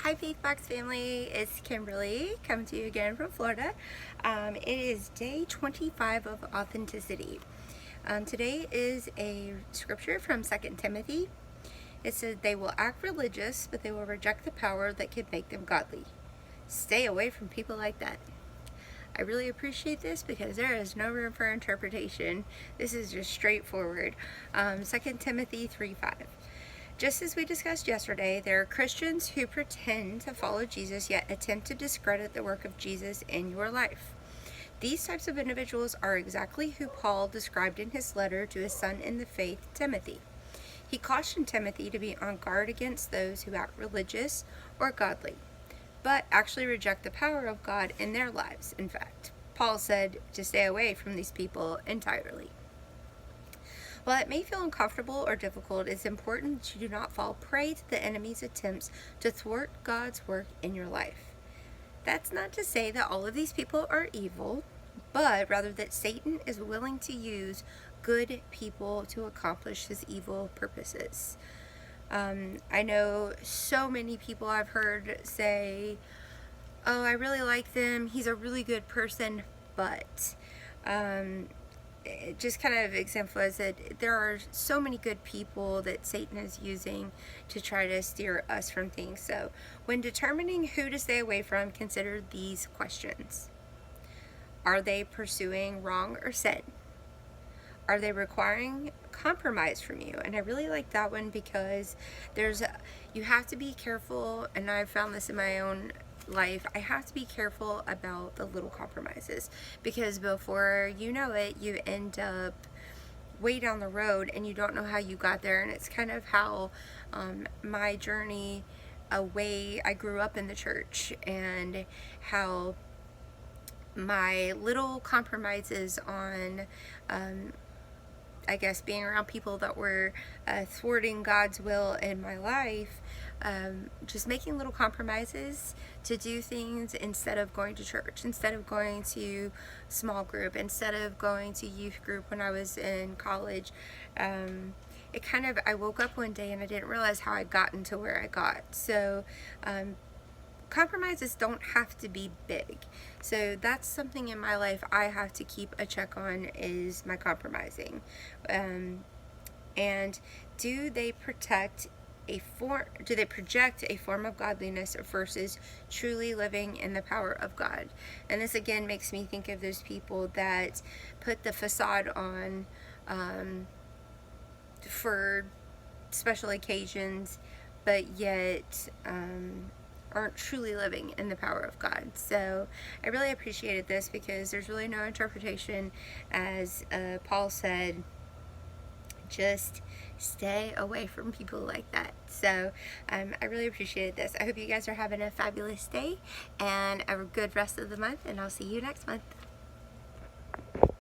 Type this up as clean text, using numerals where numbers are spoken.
Hi FAITHBOX family, it's Kimberly coming to you again from Florida. It is day 25 of authenticity. Today is a scripture from 2 Timothy. It says, they will act religious, but they will reject the power that can make them godly. Stay away from people like that. I really appreciate this because there is no room for interpretation. This is just straightforward. 2 Timothy 3:5. Just as we discussed yesterday, there are Christians who pretend to follow Jesus yet attempt to discredit the work of Jesus in your life. These types of individuals are exactly who Paul described in his letter to his son in the faith, Timothy. He cautioned Timothy to be on guard against those who act religious or godly, but actually reject the power of God in their lives. In fact, Paul said to stay away from these people entirely. While it may feel uncomfortable or difficult, it's important that you do not fall prey to the enemy's attempts to thwart God's work in your life. That's not to say that all of these people are evil, but rather that Satan is willing to use good people to accomplish his evil purposes. I know so many people I've heard say, oh, I really like them, he's a really good person, but it just kind of exemplifies that there are so many good people that Satan is using to try to steer us from things. So when determining who to stay away from, consider these questions. Are they pursuing wrong or sin? Are they requiring compromise from you? And I really like that one because you have to be careful, and I've found this in my own life, I have to be careful about the little compromises, because before you know it, you end up way down the road and you don't know how you got there. And it's kind of how my journey away, I grew up in the church, and how my little compromises on I guess being around people that were thwarting God's will in my life, just making little compromises to do things instead of going to church, instead of going to small group, instead of going to youth group when I was in college. I woke up one day and I didn't realize how I gotten to where I got. So compromises don't have to be big. So that's something in my life I have to keep a check on, is my compromising. And do they project a form of godliness versus truly living in the power of God? And this again makes me think of those people that put the facade on for special occasions, but yet aren't truly living in the power of God. So I really appreciated this because there's really no interpretation. As Paul said, just stay away from people like that. So I really appreciated this. I hope you guys are having a fabulous day and a good rest of the month, and I'll see you next month.